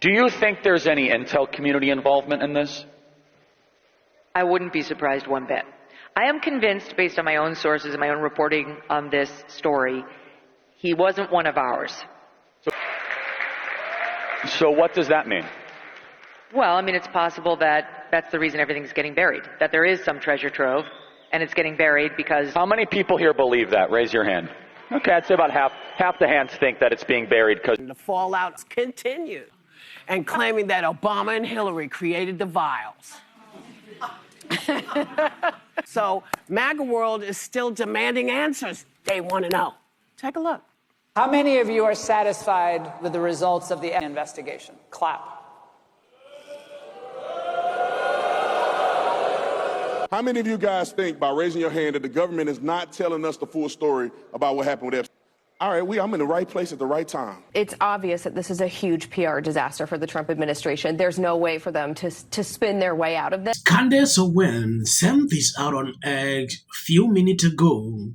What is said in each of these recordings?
Do you think there's any intel community involvement in this? I wouldn't be surprised one bit. I am convinced, based on my own sources and my own reporting on this story, he wasn't one of ours. So what does that mean? Well, I mean, it's possible that that's the reason everything's getting buried, that there is some treasure trove, and it's getting buried because... How many people here believe that? Raise your hand. Okay, I'd say about half the hands think that it's being buried because... The fallout continued, and claiming that Obama and Hillary created the vials. So MAGA world is still demanding answers. They want to know. Take a look. How many of you are satisfied with the results of the investigation? Clap. How many of you guys think, by raising your hand, that the government is not telling us the full story about what happened with Epstein? All right, I'm in the right place at the right time. It's obvious that this is a huge PR disaster for the Trump administration. There's no way for them to spin their way out of this. Candace Owen sent this out on X a few minutes ago.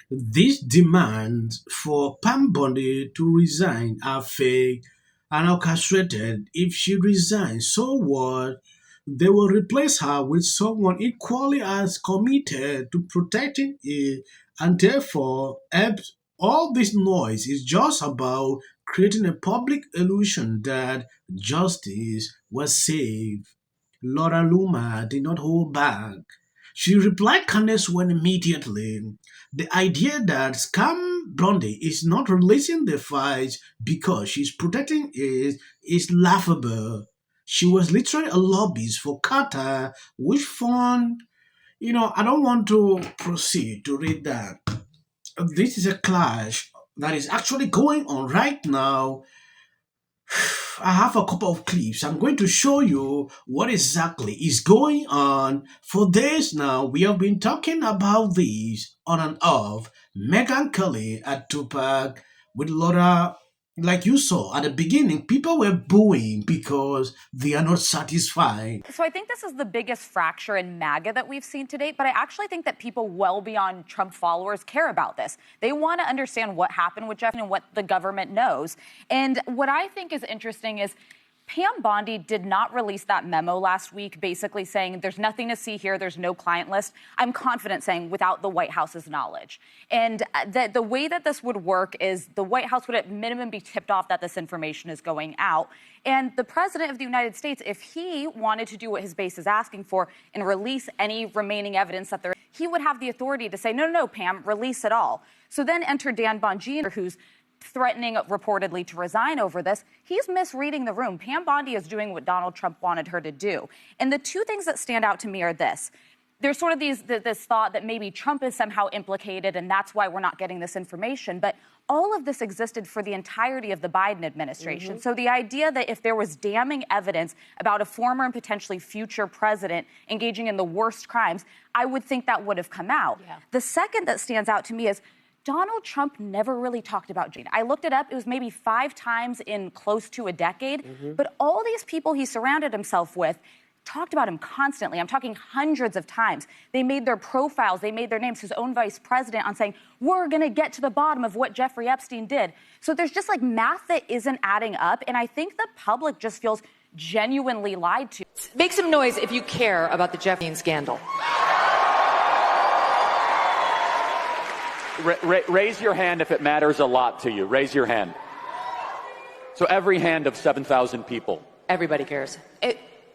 This demand for Pam Bondi to resign are fake and orchestrated. If she resigns, so what? They will replace her with someone equally as committed to protecting it, and therefore, all this noise is just about creating a public illusion that justice was safe. Laura Loomer did not hold back. She replied Candace Wen immediately. The idea that Scam Blondie is not releasing the files because she's protecting it is laughable. She was literally a lobbyist for Qatar, which fund, I don't want to proceed to read that. This is a clash that is actually going on right now. I have a couple of clips. I'm going to show you what exactly is going on. For days now, we have been talking about this on and off. Megyn Kelly at Tupac with Laura. Like you saw at the beginning, people were booing because they are not satisfied. So I think this is the biggest fracture in MAGA that we've seen to date, but I actually think that people well beyond Trump followers care about this. They want to understand what happened with Jeff and what the government knows. And what I think is interesting is Pam Bondi did not release that memo last week, basically saying there's nothing to see here, there's no client list. I'm confident saying without the White House's knowledge. And the way that this would work is the White House would at minimum be tipped off that this information is going out. And the president of the United States, if he wanted to do what his base is asking for and release any remaining evidence that he would have the authority to say, no, Pam, release it all. So then enter Dan Bongino, who's threatening reportedly to resign over this. He's misreading the room. Pam Bondi is doing what Donald Trump wanted her to do. And the two things that stand out to me are this. There's sort of this thought that maybe Trump is somehow implicated and that's why we're not getting this information. But all of this existed for the entirety of the Biden administration. So the idea that if there was damning evidence about a former and potentially future president engaging in the worst crimes, I would think that would have come out. Yeah. The second that stands out to me is Donald Trump never really talked about Jane. I looked it up. It was maybe 5 times in close to a decade. But all these people he surrounded himself with talked about him constantly. I'm talking hundreds of times. They made their profiles. They made their names. His own vice president on saying, we're going to get to the bottom of what Jeffrey Epstein did. So there's just like math that isn't adding up. And I think the public just feels genuinely lied to. Make some noise if you care about the Jeffrey scandal. Raise your hand if it matters a lot to you. Raise your hand. So every hand of 7,000 people. Everybody cares.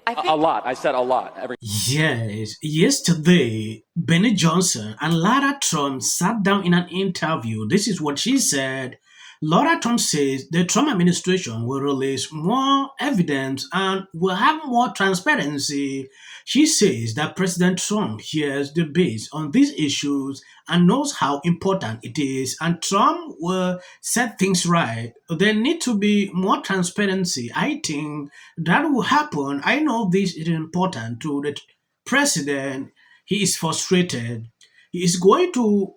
A lot. I said a lot. Yes. Yesterday, Benny Johnson and Lara Trump sat down in an interview. This is what she said. Laura Trump says the Trump administration will release more evidence and will have more transparency. She says that President Trump hears the base on these issues and knows how important it is, and Trump will set things right. There need to be more transparency. I think that will happen. I know this is important to the president. He is frustrated. He is going to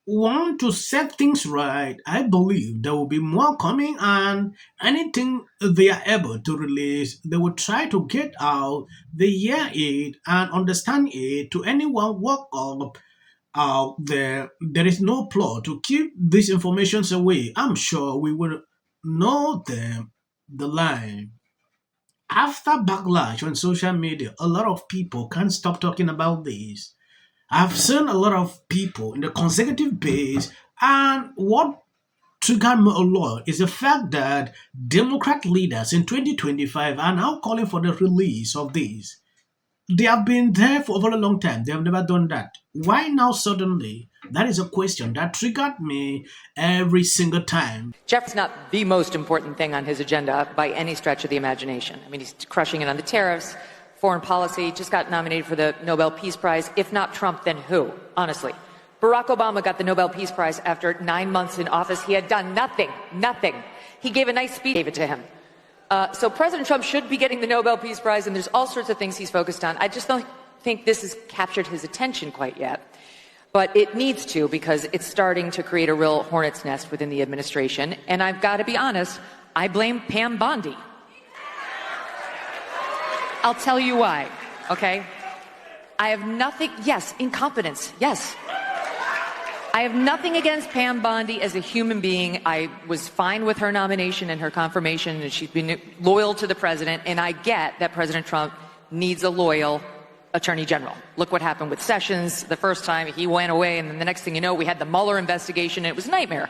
want to set things right. I believe there will be more coming, and anything they are able to release, they will try to get out. They hear it and understand it. To anyone walk up out there, there is no plot to keep these informations away. I'm sure we will know them, the line. After backlash on social media, a lot of people can't stop talking about this. I've seen a lot of people in the consecutive base, and what triggered me a lot is the fact that Democrat leaders in 2025 are now calling for the release of these. They have been there for a very long time. They have never done that. Why now suddenly? That is a question that triggered me every single time. Jeff's not the most important thing on his agenda by any stretch of the imagination. I mean, he's crushing it on the tariffs, foreign policy, just got nominated for the Nobel Peace Prize. If not Trump, then who? Honestly. Barack Obama got the Nobel Peace Prize after 9 months in office. He had done nothing. He gave a nice speech, gave it to him. So President Trump should be getting the Nobel Peace Prize, and there's all sorts of things he's focused on. I just don't think this has captured his attention quite yet. But it needs to, because it's starting to create a real hornet's nest within the administration. And I've got to be honest, I blame Pam Bondi. I'll tell you why, okay? I have nothing, yes, incompetence, yes. I have nothing against Pam Bondi as a human being. I was fine with her nomination and her confirmation, and she's been loyal to the president, and I get that President Trump needs a loyal attorney general. Look what happened with Sessions the first time. He went away, and then the next thing you know, we had the Mueller investigation, and it was a nightmare.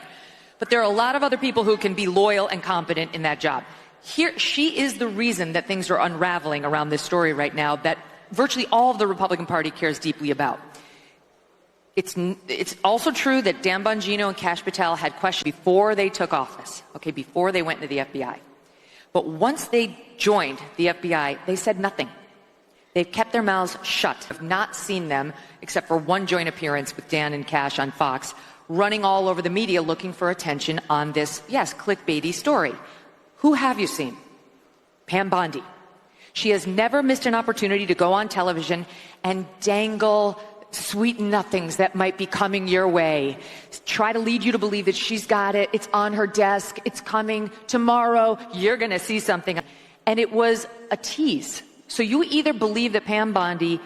But there are a lot of other people who can be loyal and competent in that job. Here, she is the reason that things are unraveling around this story right now that virtually all of the Republican Party cares deeply about. It's also true that Dan Bongino and Kash Patel had questions before they took office, okay, before they went into the FBI. But once they joined the FBI, they said nothing. They've kept their mouths shut. I've not seen them, except for one joint appearance with Dan and Kash on Fox, running all over the media looking for attention on this, yes, clickbaity story. Who have you seen? Pam Bondi. She has never missed an opportunity to go on television and dangle sweet nothings that might be coming your way. Try to lead you to believe that she's got it. It's on her desk. It's coming tomorrow. You're going to see something. And it was a tease. So you either believe that Pam Bondi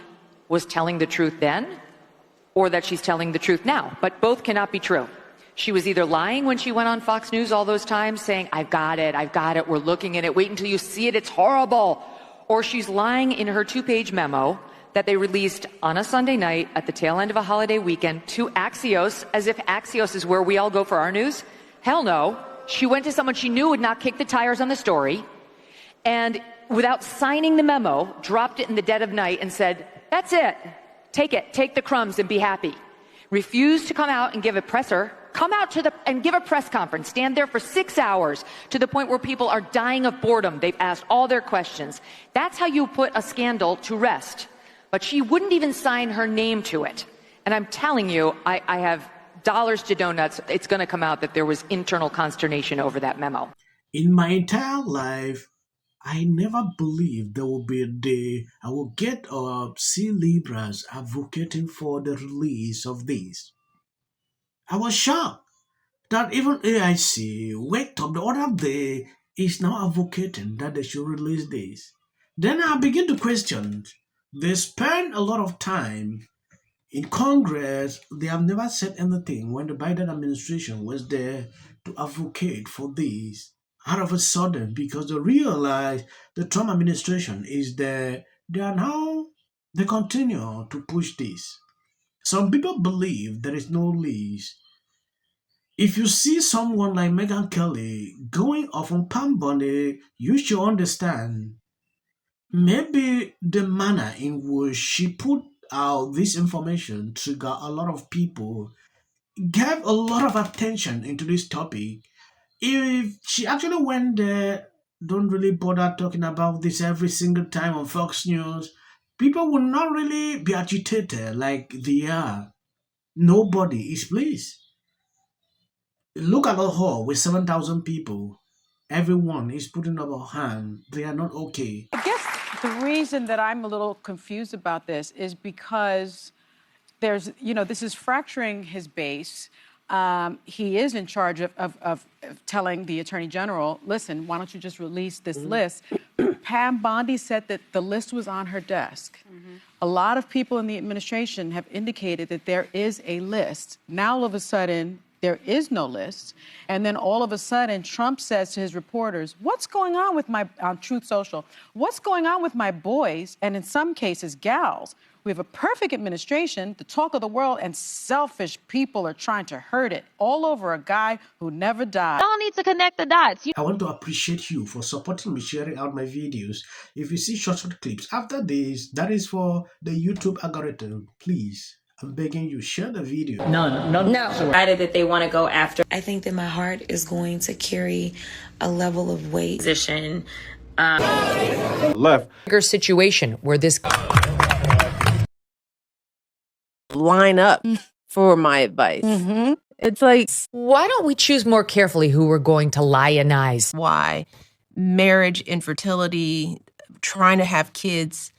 was telling the truth then or that she's telling the truth now. But both cannot be true. She was either lying when she went on Fox News all those times saying, I've got it, we're looking at it, wait until you see it, it's horrible. Or she's lying in her 2-page memo that they released on a Sunday night at the tail end of a holiday weekend to Axios, as if Axios is where we all go for our news. Hell no. She went to someone she knew would not kick the tires on the story, and without signing the memo, dropped it in the dead of night and said, that's it. Take the crumbs and be happy. Refused to come out and give a presser. Come out and give a press conference. Stand there for 6 hours to the point where people are dying of boredom. They've asked all their questions. That's how you put a scandal to rest. But she wouldn't even sign her name to it. And I'm telling you, I have dollars to donuts. It's going to come out that there was internal consternation over that memo. In my entire life, I never believed there would be a day I will get up, see Libras advocating for the release of this. I was shocked that even AIC waked up the other day is now advocating that they should release this. Then I begin to question. They spend a lot of time in Congress. They have never said anything when the Biden administration was there to advocate for this. Out of a sudden, because they realize the Trump administration is there, they continue to push this. Some people believe there is no lease. If you see someone like Megyn Kelly going off on Pam Bondi, you should understand maybe the manner in which she put out this information triggered a lot of people, gave a lot of attention into this topic. If she actually went there, don't really bother talking about this every single time on Fox News, people would not really be agitated like they are. Nobody is pleased. Look at a hall with 7,000 people. Everyone is putting up a hand. They are not okay. I guess the reason that I'm a little confused about this is because this is fracturing his base. He is in charge of telling the Attorney General, listen, why don't you just release this list? Pam Bondi said that the list was on her desk. A lot of people in the administration have indicated that there is a list. Now, all of a sudden, there is no list. And then all of a sudden, Trump says to his reporters, what's going on with my, on Truth Social, what's going on with my boys, and in some cases, gals? We have a perfect administration, the talk of the world, and selfish people are trying to hurt it all over a guy who never died. Y'all need to connect the dots. I want to appreciate you for supporting me, sharing out my videos. If you see short clips after this, that is for the YouTube algorithm. Please, I'm begging you, share the video. No. Decided that they want to go after. I think that my heart is going to carry a level of weight. Position. Left. Situation where this Line up for my advice. It's like, why don't we choose more carefully who we're going to lionize? Why marriage, infertility, trying to have kids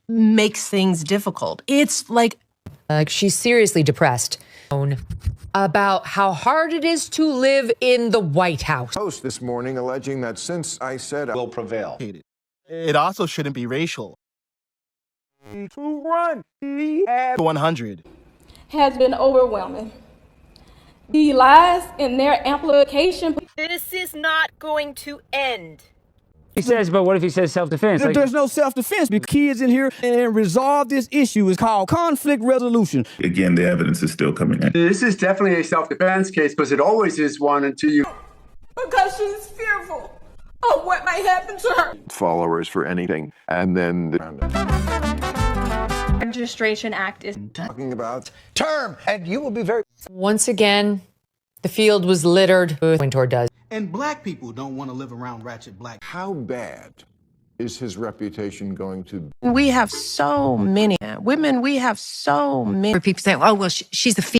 makes things difficult. It's like she's seriously depressed about how hard it is to live in the White House. Post this morning alleging that since I said I will prevail. It also shouldn't be racial. To run 100 has been overwhelming. The lies in their amplification. This is not going to end. He says, but what if he says self-defense? There's no self-defense. The kids in here and resolve this issue is called conflict resolution. Again, the evidence is still coming in. This is definitely a self-defense case because it always is one until you... Because she's fearful of what might happen to her. Followers for anything. And then the Registration Act is talking about term, and you will be very... Once again, the field was littered with Wintour does. And black people don't want to live around ratchet black. How bad is his reputation going to be? we have so many women. We have so many People say, oh, well, she's a female.